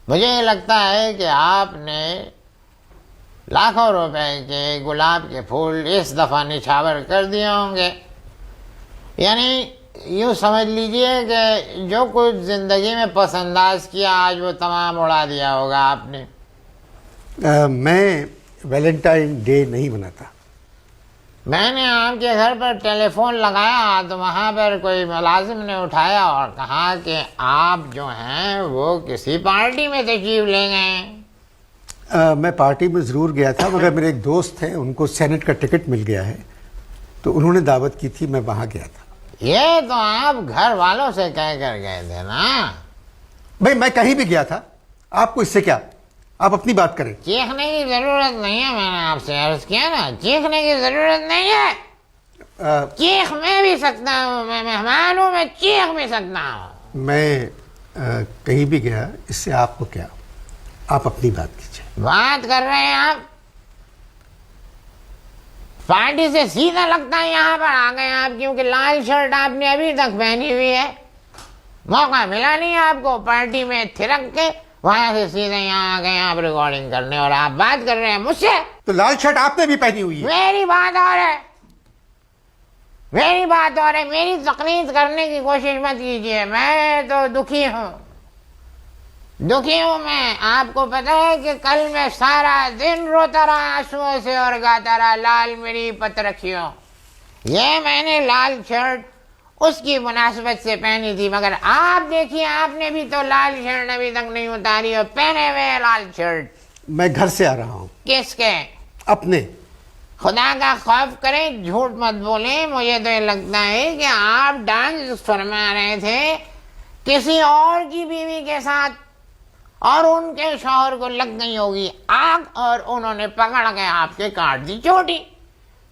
मुझे लगता है कि आपने लाखों रुपए के गुलाब के फूल इस दफा निछावर कर दिए होंगे। यानी यूं समझ लीजिए कि जो कुछ जिंदगी में पसंदाज किया आज वो तमाम उड़ा दिया होगा आपने। मैं वैलेंटाइन डे नहीं मनाता। मैंने आपके घर पर टेलीफोन लगाया तो वहां पर कोई मुलाजिम ने उठाया और कहा कि आप जो हैं वो किसी पार्टी में तशरीफ ले गए। मैं पार्टी में ज़रूर गया था, मगर मेरे एक दोस्त हैं, उनको सेनेट का टिकट मिल गया है तो उन्होंने दावत की थी, मैं वहाँ गया था। ये तो आप घर वालों से कह कर गए थे ना? भाई मैं कहीं भी गया था, आपको इससे क्या? आप अपनी बात करें। चीखने की जरूरत नहीं है, मैंने आपसे अर्ज किया ना, चीखने की जरूरत नहीं है। चीख मैं भी सकता हूँ, मैं मेहमान हूँ, मैं चीख भी सकता हूँ। मैं कहीं भी गया, इससे आपको क्या? आप अपनी बात कीजिए। बात कर रहे हैं आप? पार्टी से सीधा लगता है यहाँ पर आ गए आप, क्योंकि लाल शर्ट आपने अभी तक पहनी हुई है। मौका मिला नहीं आपको पार्टी में थिरक के, वहां से सीधे यहाँ आ गए आप रिकॉर्डिंग करने और आप बात कर रहे हैं मुझसे। तो लाल शर्ट आपने भी पहनी हुई है। मेरी बात और है, मेरी बात और है। मेरी तकलीफ करने की कोशिश मत कीजिए। मैं तो दुखी हूँ, दुखी हूँ मैं। आपको पता है कि कल मैं सारा दिन रोता रहा आंसुओं से और गाता रहा, लाल मेरी पत रखियो। ये मैंने लाल शर्ट उसकी मुनासिबत से पहनी थी, मगर आप देखिए आपने भी तो लाल शर्ट अभी तक नहीं उतारी और पहने हुए लाल शर्ट। मैं घर से आ रहा हूँ। किसके? अपने। खुदा का खौफ करें, झूठ मत बोले। मुझे तो ये लगता है कि आप डांस फरमा रहे थे किसी और की बीवी के साथ और उनके शौहर को लग गई होगी आग और उन्होंने पकड़ के आपके काट दी चोटी।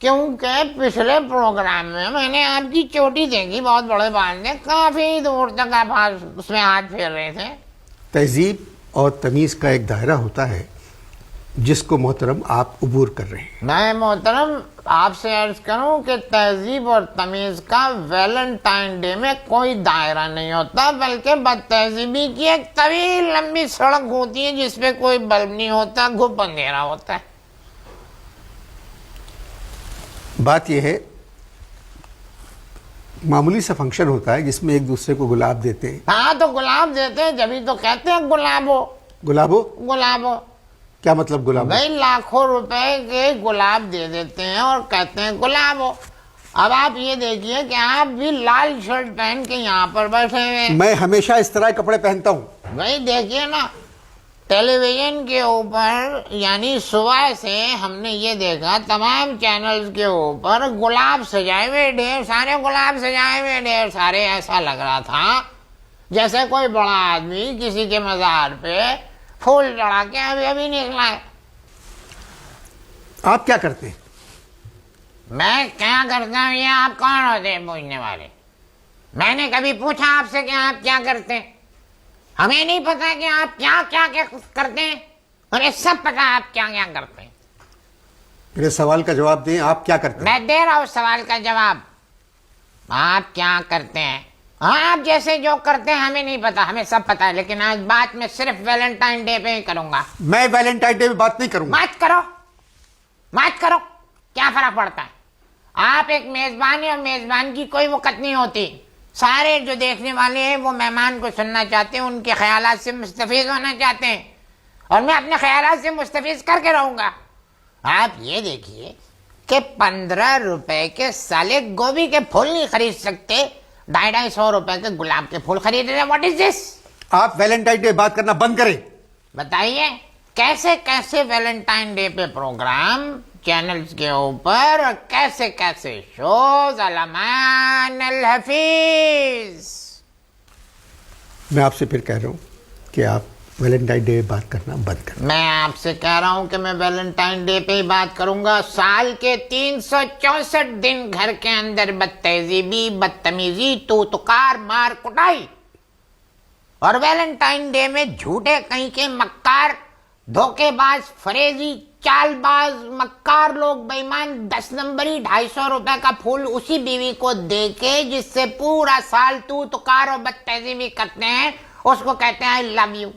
क्योंकि पिछले प्रोग्राम में मैंने आपकी चोटी देखी, बहुत बड़े बाल ने, काफी दूर तक आप उसमें हाथ फेर रहे थे। तहजीब और तमीज का एक दायरा होता है जिसको मोहतरम आप उबूर कर रहे हैं। मैं मोहतरम आपसे अर्ज करूं कि तहजीब और तमीज का वैलेंटाइन डे में कोई दायरा नहीं होता, बल्कि बदतहजीबी की एक तवील लंबी सड़क होती है जिसपे कोई बल्ब नहीं होता, घुप अंधेरा होता है। बात यह है, मामूली सा फंक्शन होता है जिसमें एक दूसरे को गुलाब देते हैं। हाँ तो गुलाब देते हैं, जब तो कहते हैं गुलाबो। गुलाबो? गुलाबो क्या मतलब गुलाबो? भाई लाखों रुपए के गुलाब दे देते हैं और कहते हैं गुलाबो। अब आप ये देखिए कि आप भी लाल शर्ट पहन के यहाँ पर बैठे हुए। मैं हमेशा इस तरह कपड़े पहनता हूँ। भाई देखिए ना, टेलीविजन के ऊपर यानी सुबह से हमने ये देखा तमाम चैनल्स के ऊपर गुलाब सजाए हुए, ढेर सारे गुलाब सजाए हुए, ढेर सारे। ऐसा लग रहा था जैसे कोई बड़ा आदमी किसी के मजार पे फूल चढ़ा के अभी अभी निकला है। आप क्या करते हैं? मैं क्या करता हूँ ये आप कौन होते हैं पूछने वाले? मैंने कभी पूछा आपसे कि आप क्या करते हैं? हमें नहीं पता कि आप क्या क्या क्या करते हैं, हमें सब पता आप क्या क्या करते हैं। मेरे सवाल का जवाब दें, आप क्या करते हैं? मैं दे रहा हूँ सवाल का जवाब। आप क्या करते हैं? हाँ, आप जैसे जो करते हैं हमें नहीं पता, हमें सब पता है, लेकिन आज बात मैं सिर्फ वैलेंटाइन डे पे ही करूंगा। मैं वैलेंटाइन डे पे बात नहीं करूंगा। मत करो, मत करो, क्या फर्क पड़ता है? आप एक मेजबान है और मेजबान की कोई वक़्त नहीं होती। सारे जो देखने वाले हैं वो मेहमान को सुनना चाहते हैं, उनके ख्यालात से मुस्तफीज होना चाहते हैं, और मैं अपने ख्यालात से मुस्तफीज करके रहूंगा। आप ये देखिए कि 15 रुपए के साले गोभी के फूल नहीं खरीद सकते, 250 रुपए के गुलाब के फूल खरीद रहे हैं। What is this? आप वैलेंटाइन डे बात करना बंद करें। बताइए कैसे कैसे वैलेंटाइन डे पे प्रोग्राम चैनल्स के ऊपर और कैसे कैसे शोज। अलमान अल हफीज। मैं आपसे फिर कह रहा हूं कि आप वैलेंटाइन डे बात करना बंद करें। मैं आपसे कह रहा हूं कि मैं वैलेंटाइन डे पे ही बात करूंगा। साल के 364 दिन घर के अंदर बदतहजीबी, बदतमीजी, तूतकार, मार कुटाई, और वैलेंटाइन डे में झूठे कहीं के मक्कार, धोखेबाज, फरेजी, चालबाज, मक्कार लोग, बेईमान, 10 नंबरी 250 रुपए का फूल उसी बीवी को देके जिससे पूरा साल तूतकार और बदतहजीबी करते हैं, उसको कहते हैं आई लव यू।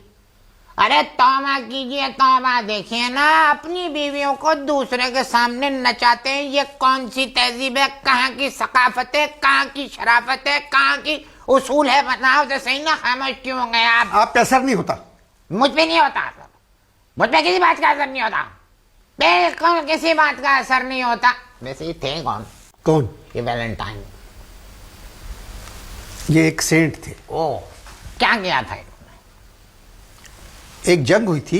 अरे तौबा कीजिए तौबा। देखिए ना, अपनी बीवियों को दूसरे के सामने नचाते हैं। ये कौन सी तहजीब है, कहाँ की सकाफत है, कहाँ की शराफत है, कहाँ की उसूल है? बताओ तो सही ना, खामोश क्यों हो गए आप पे असर नहीं होता? मुझ पे नहीं होता असर, मुझ पे किसी बात का असर नहीं होता, बिल्कुल किसी बात का असर नहीं होता। वैसे ये थे कौन? कौन? ये वैलेंटाइन। ये एक सेंट थे। ओ, क्या किया था? एक जंग हुई थी,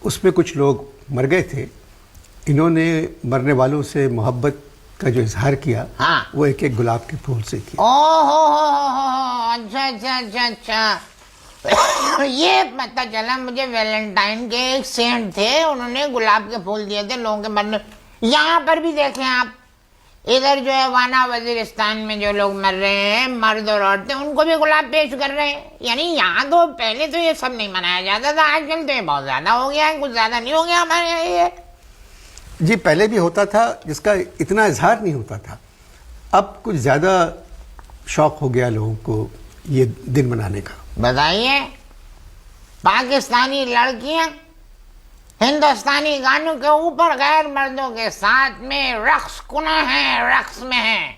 उसमें कुछ लोग मर गए थे। इन्होंने मरने वालों से मोहब्बत का जो इजहार किया, हाँ। वो एक एक गुलाब के फूल से किया। ओ हो, अच्छा अच्छा अच्छा अच्छा। ये पता चला मुझे, वैलेंटाइन के एक सेंट थे, उन्होंने गुलाब के फूल दिए थे लोगों के मरने। यहाँ पर भी देखें आप, इधर जो है वाना वजीरिस्तान में जो लोग मर रहे हैं, मर्द और औरतें, उनको भी गुलाब पेश कर रहे हैं। यानी यहाँ तो पहले तो ये सब नहीं मनाया जाता था, आजकल तो ये बहुत ज्यादा हो गया है। कुछ ज्यादा नहीं हो गया हमारे यहाँ ये? जी, पहले भी होता था, जिसका इतना इजहार नहीं होता था। अब कुछ ज्यादा शौक हो गया लोगों को ये दिन मनाने का। बताइए, पाकिस्तानी लड़कियां हिंदुस्तानी गानों के ऊपर गैर मर्दों के साथ में रक्स कुना है, रक्स में है,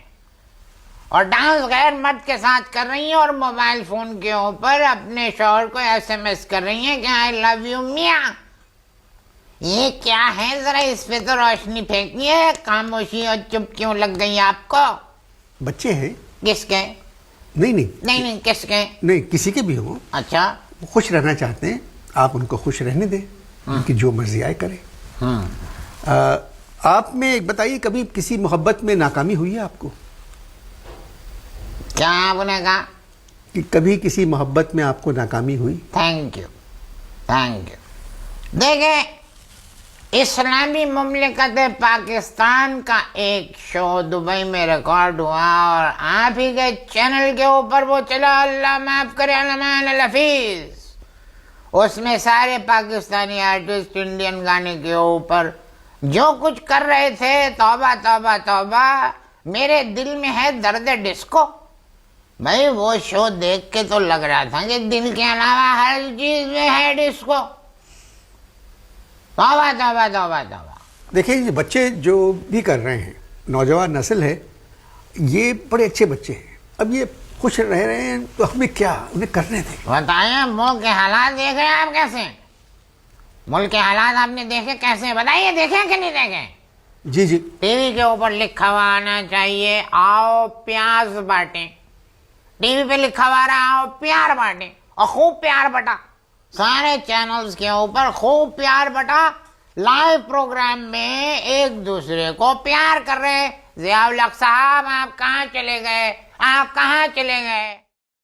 और डांस गैर मर्द के साथ कर रही हैं, और मोबाइल फोन के ऊपर अपने शौहर को एसएमएस कर रही हैं कि आई लव यू मियां। ये क्या है, जरा इस पे तो रोशनी फेंकनी है। खामोशी और चुप क्यों लग गई आपको? बच्चे हैं। किसके? नहीं, किसके? नहीं, किसी के भी हो। अच्छा, वो खुश रहना चाहते हैं, आप उनको खुश रहने दें, उनकी जो मर्जी आए करें। आप में एक बताइए, कभी किसी मोहब्बत में नाकामी हुई है आपको? क्या आपने कहा? कि कभी किसी मोहब्बत में आपको नाकामी हुई? Thank you, thank you. देखें, इस्लामी मुमलिकत पाकिस्तान का एक शो दुबई में रिकॉर्ड हुआ, और आप ही के चैनल के ऊपर वो चला, अल्लाह माफ करे अलमान हफीज। उसमें सारे पाकिस्तानी आर्टिस्ट इंडियन गाने के ऊपर जो कुछ कर रहे थे, तौबा तौबा तौबा, मेरे दिल में है दर्द डिस्को। भाई वो शो देख के तो लग रहा था कि दिल के अलावा हर चीज में है डिस्को। तौबा तौबा तौबा तौबा। देखिए, ये बच्चे जो भी कर रहे हैं, नौजवान नस्ल है, ये बड़े अच्छे बच्चे हैं। अब ये खुश रह रहे हैं तो हमें क्या, उन्हें करने दें। बताइए, मुल्क के हालात देख रहे हैं आप कैसे? मुल्क के हालात आपने देखे कैसे? बताइए, देखे कि नहीं देखे? जी जी। टीवी के ऊपर लिखा हुआ आना चाहिए, आओ प्याज बांटे। टीवी पे लिखा हुआ रहा, आओ प्यार बांटे, और खूब प्यार बटा। सारे चैनल्स के ऊपर खूब प्यार बटा। लाइव प्रोग्राम में एक दूसरे को प्यार कर रहे हैं। ज़िया उल हक साहब, आप कहाँ चले गए? आप कहाँ चले गए?